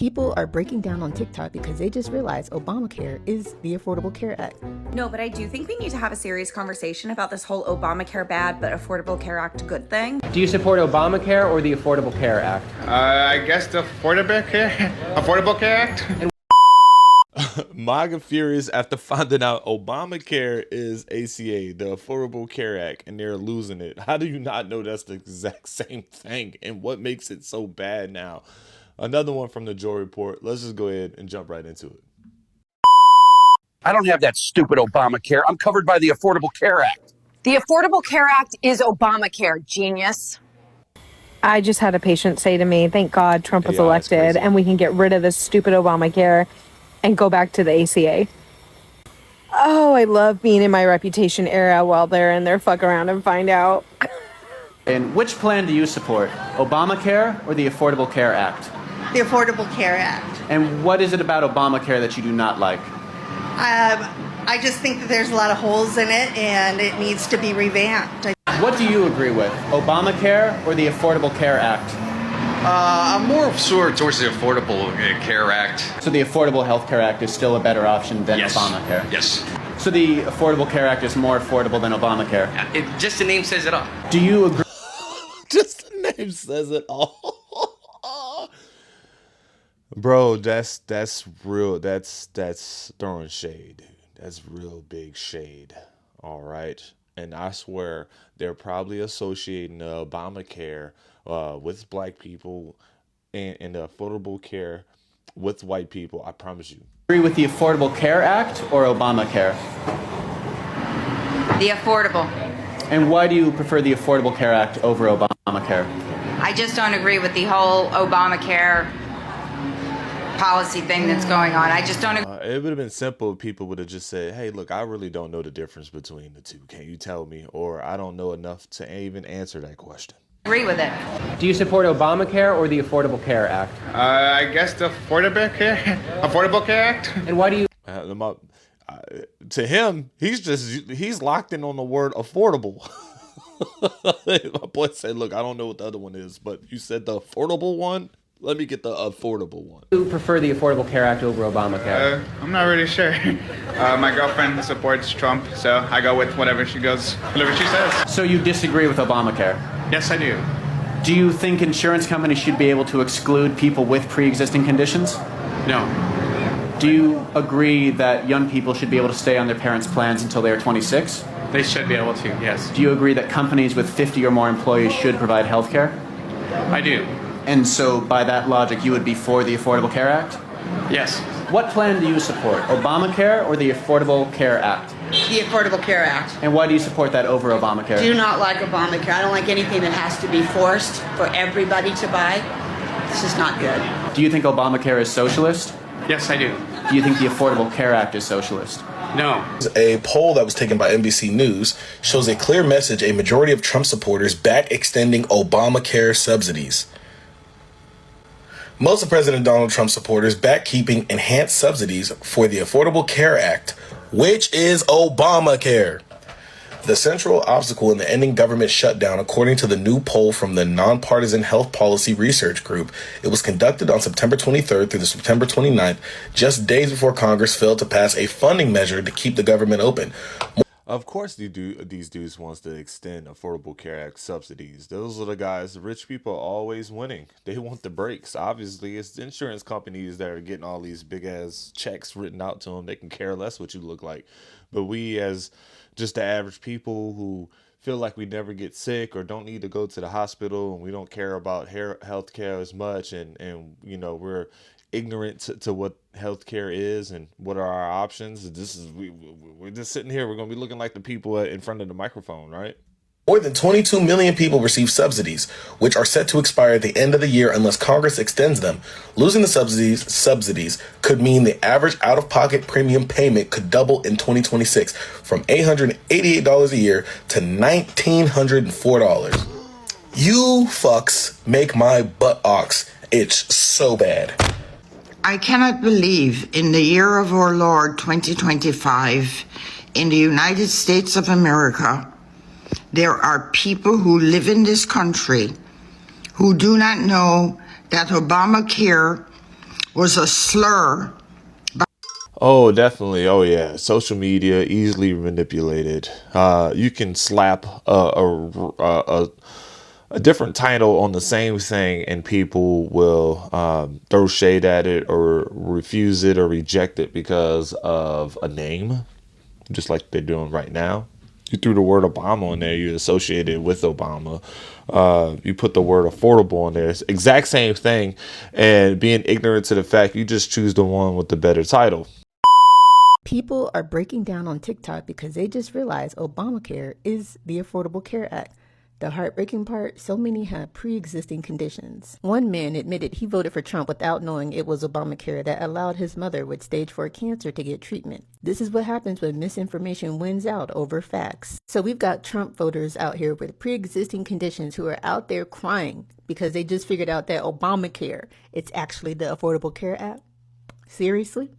People are breaking down on TikTok because they just realized Obamacare is the Affordable Care Act. No, but I do think we need to have a serious conversation about this whole Obamacare bad but Affordable Care Act good thing. Do you support Obamacare or the Affordable Care Act? I guess the Affordable Care Act. MAGA furious after finding out Obamacare is ACA, the Affordable Care Act, and they're losing it. How do you not know that's the exact same thing? And what makes it so bad now? Another one from the Joe Report. Let's just go ahead and jump right into it. I don't have that stupid Obamacare. I'm covered by the Affordable Care Act. The Affordable Care Act is Obamacare, genius. I just had a patient say to me, thank God Trump was Yeah, elected and we can get rid of this stupid Obamacare and go back to the ACA. Oh, I love being in my reputation era while they're in there fuck around and find out. And which plan do you support? Obamacare or the Affordable Care Act? The Affordable Care Act. And what is it about Obamacare that you do not like? I just think that there's a lot of holes in it and it needs to be revamped. What do you agree with? Obamacare or the Affordable Care Act? I'm more towards the Affordable Care Act. So the Affordable Health Care Act is still a better option than Obamacare? Yes. So the Affordable Care Act is more affordable than Obamacare? Just the name says it all. Do you agree? Just the name says it all. Bro, that's real. That's throwing shade, dude. That's real big shade. All right. And I swear they're probably associating the Obamacare with black people and the Affordable Care with white people. I promise you. Agree with the Affordable Care Act or Obamacare? The Affordable. And why do you prefer the Affordable Care Act over Obamacare? I just don't agree with the whole Obamacare policy thing that's going on. I just don't agree. It would have been simple if people would have just said, hey, look, I really don't know the difference between the two. Can you tell me? Or I don't know enough to even answer that question. Agree with it. Do you support Obamacare or the Affordable Care Act? I guess the Affordable Care Act. And why do you... To him, he's locked in on the word affordable. My boy said, look, I don't know what the other one is, but you said the affordable one? Let me get the affordable one. Do you prefer the Affordable Care Act over Obamacare? I'm not really sure. My girlfriend supports Trump, so I go with whatever she says. So you disagree with Obamacare? Yes, I do. Do you think insurance companies should be able to exclude people with pre-existing conditions? No. Do you agree that young people should be able to stay on their parents' plans until they are 26? They should be able to, yes. Do you agree that companies with 50 or more employees should provide health care? I do. And so by that logic, you would be for the Affordable Care Act? Yes. What plan do you support, Obamacare or the Affordable Care Act? The Affordable Care Act. And why do you support that over Obamacare? Do not like Obamacare. I don't like anything that has to be forced for everybody to buy. This is not good. Do you think Obamacare is socialist? Yes, I do. Do you think the Affordable Care Act is socialist? No. A poll that was taken by NBC News shows a clear message: a majority of Trump supporters back extending Obamacare subsidies. Most of President Donald Trump supporters back keeping enhanced subsidies for the Affordable Care Act, which is Obamacare. The central obstacle in the ending government shutdown, according to the new poll from the Nonpartisan Health Policy Research Group. It was conducted on September 23rd through the September 29th, just days before Congress failed to pass a funding measure to keep the government open. Of course, these dudes wants to extend Affordable Care Act subsidies. Those are the guys, the rich people are always winning. They want the breaks. Obviously, it's the insurance companies that are getting all these big-ass checks written out to them. They can care less what you look like. But we, as just the average people who feel like we never get sick or don't need to go to the hospital, and we don't care about health care as much, and you know, we're ignorant to what healthcare is and what are our options. We're just sitting here. We're gonna be looking like the people in front of the microphone, right? More than 22 million people receive subsidies, which are set to expire at the end of the year unless Congress extends them. Losing the subsidies could mean the average out-of-pocket premium payment could double in 2026 from $888 a year to $1,904. You fucks make my buttocks itch so bad. I cannot believe in the year of our Lord 2025 in the United States of America, there are people who live in this country who do not know that Obamacare was a slur. Oh, definitely. Oh, yeah. Social media easily manipulated. You can slap a different title on the same thing, and people will throw shade at it or refuse it or reject it because of a name, just like they're doing right now. You threw the word Obama on there, you associate it with Obama. You put the word affordable on there. It's exact same thing. And being ignorant to the fact, you just choose the one with the better title. People are breaking down on TikTok because they just realized Obamacare is the Affordable Care Act. The heartbreaking part, so many have pre-existing conditions. One man admitted he voted for Trump without knowing it was Obamacare that allowed his mother with stage 4 cancer to get treatment. This is what happens when misinformation wins out over facts. So we've got Trump voters out here with pre-existing conditions who are out there crying because they just figured out that Obamacare, it's actually the Affordable Care Act. Seriously?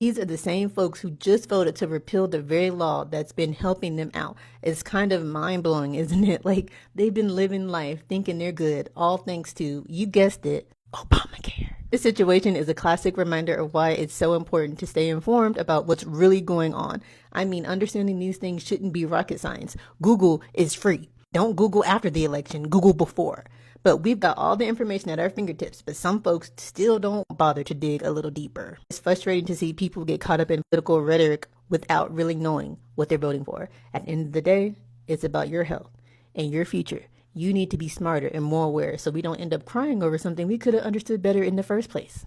These are the same folks who just voted to repeal the very law that's been helping them out. It's kind of mind-blowing, isn't it? Like, they've been living life thinking they're good, all thanks to, you guessed it, Obamacare. This situation is a classic reminder of why it's so important to stay informed about what's really going on. I mean, understanding these things shouldn't be rocket science. Google is free. Don't Google after the election, Google before. But we've got all the information at our fingertips, but some folks still don't bother to dig a little deeper. It's frustrating to see people get caught up in political rhetoric without really knowing what they're voting for. At the end of the day, it's about your health and your future. You need to be smarter and more aware so we don't end up crying over something we could have understood better in the first place.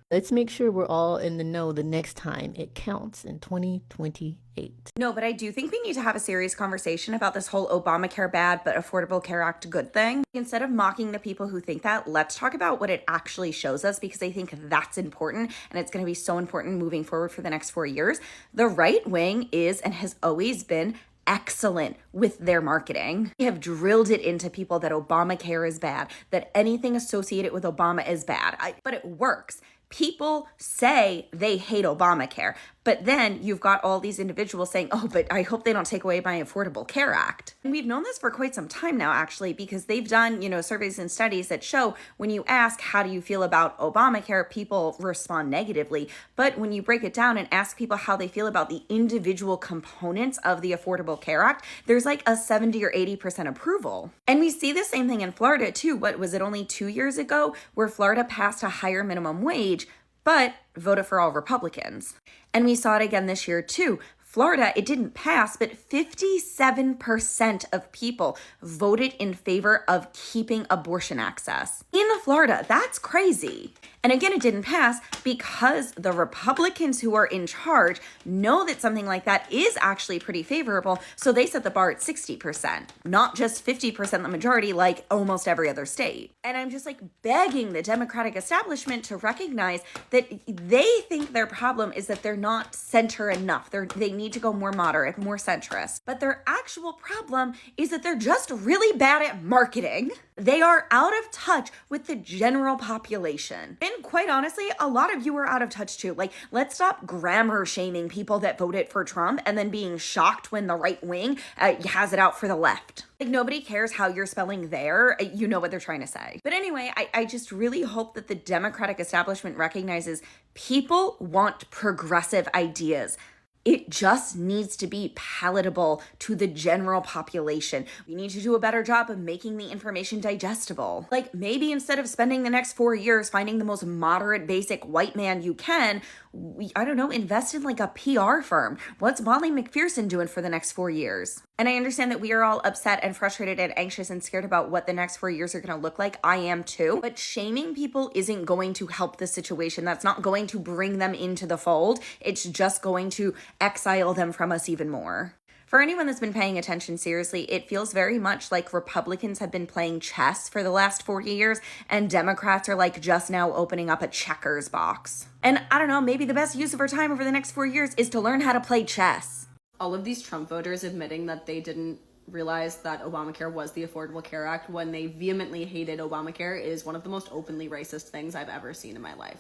Let's make sure we're all in the know the next time it counts in 2028. No, but I do think we need to have a serious conversation about this whole Obamacare bad but Affordable Care Act good thing. Instead of mocking the people who think that, let's talk about what it actually shows us, because I think that's important, and it's going to be so important moving forward for the next 4 years. The right wing is and has always been excellent with their marketing. They have drilled it into people that Obamacare is bad, that anything associated with Obama is bad, but it works. People say they hate Obamacare, but then you've got all these individuals saying, oh, but I hope they don't take away my Affordable Care Act. And we've known this for quite some time now, actually, because they've done, surveys and studies that show when you ask, how do you feel about Obamacare, people respond negatively. But when you break it down and ask people how they feel about the individual components of the Affordable Care Act, there's like a 70 or 80% approval. And we see the same thing in Florida, too. What was it, only 2 years ago, where Florida passed a higher minimum wage, but voted for all Republicans. And we saw it again this year too. Florida, it didn't pass, but 57% of people voted in favor of keeping abortion access. In Florida, that's crazy. And again, it didn't pass because the Republicans who are in charge know that something like that is actually pretty favorable. So they set the bar at 60%, not just 50% the majority like almost every other state. And I'm just begging the Democratic establishment to recognize that they think their problem is that they're not center enough. They need to go more moderate, more centrist. But their actual problem is that they're just really bad at marketing. They are out of touch with the general population. And quite honestly, a lot of you are out of touch too. Let's stop grammar shaming people that voted for Trump and then being shocked when the right wing has it out for the left. Nobody cares how you're spelling there. You know what they're trying to say. But anyway, I just really hope that the Democratic establishment recognizes people want progressive ideas. It just needs to be palatable to the general population. We need to do a better job of making the information digestible. Maybe instead of spending the next 4 years finding the most moderate, basic white man you can, invest in a PR firm. What's Molly McPherson doing for the next 4 years? And I understand that we are all upset and frustrated and anxious and scared about what the next 4 years are going to look like. I am too. But shaming people isn't going to help the situation. That's not going to bring them into the fold. It's just going to exile them from us even more. For anyone that's been paying attention seriously, it feels very much like Republicans have been playing chess for the last 40 years and Democrats are just now opening up a checkers box. And I don't know, maybe the best use of our time over the next 4 years is to learn how to play chess. All of these Trump voters admitting that they didn't realize that Obamacare was the Affordable Care Act when they vehemently hated Obamacare is one of the most openly racist things I've ever seen in my life.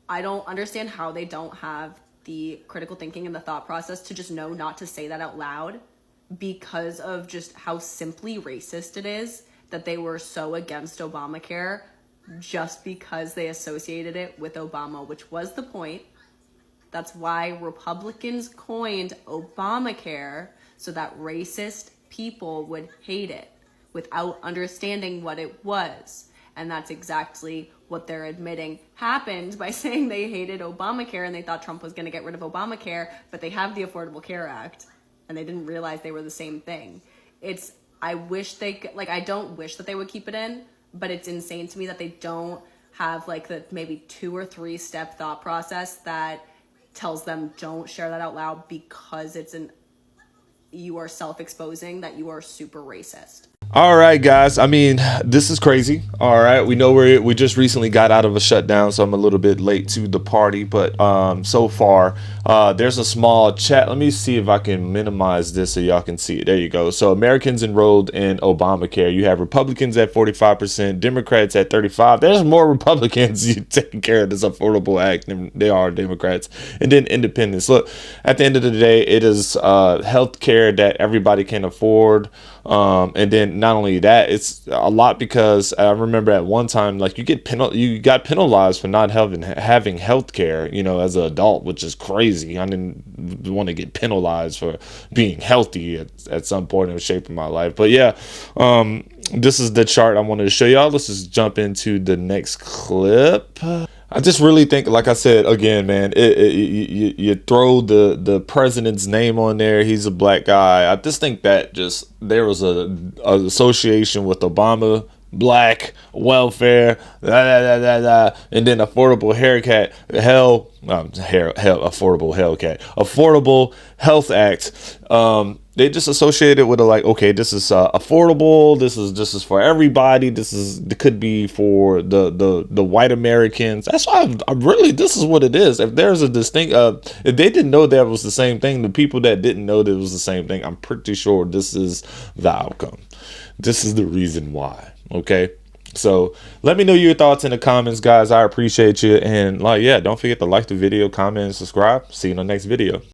I don't understand how they don't have the critical thinking and the thought process to just know not to say that out loud because of just how simply racist it is that they were so against Obamacare just because they associated it with Obama, which was the point. That's why Republicans coined Obamacare, so that racist people would hate it without understanding what it was. And that's exactly what they're admitting happened by saying they hated Obamacare and they thought Trump was going to get rid of Obamacare, but they have the Affordable Care Act and they didn't realize they were the same thing. I wish I don't wish that they would keep it in, but it's insane to me that they don't have like the maybe 2 or 3 step thought process that tells them don't share that out loud because you are self-exposing that you are super racist. All right, guys. I mean, this is crazy. All right. We know we just recently got out of a shutdown, so I'm a little bit late to the party. But so far, there's a small chat. Let me see if I can minimize this so y'all can see it. There you go. So Americans enrolled in Obamacare. You have Republicans at 45%, Democrats at 35%. There's more Republicans taking care of this Affordable Act than there are Democrats. And then independents. Look, at the end of the day, it is health care that everybody can afford. And then not only that, it's a lot because I remember at one time, like you got penalized for not having health care, as an adult, which is crazy. I didn't want to get penalized for being healthy at some point in the shape of my life. But yeah, this is the chart I wanted to show y'all. Let's just jump into the next clip. I just really think, like I said, again, man, you throw the president's name on there. He's a black guy. I just think that there was a association with Obama, black, welfare, and then affordable affordable health act. They just associated with okay, this is affordable. This is for everybody. It could be for the white Americans. That's why this is what it is. If there's a distinct, if they didn't know that was the same thing, the people that didn't know that it was the same thing, I'm pretty sure this is the outcome. This is the reason why. Okay. So let me know your thoughts in the comments, guys. I appreciate you. And don't forget to like the video, comment, and subscribe. See you in the next video.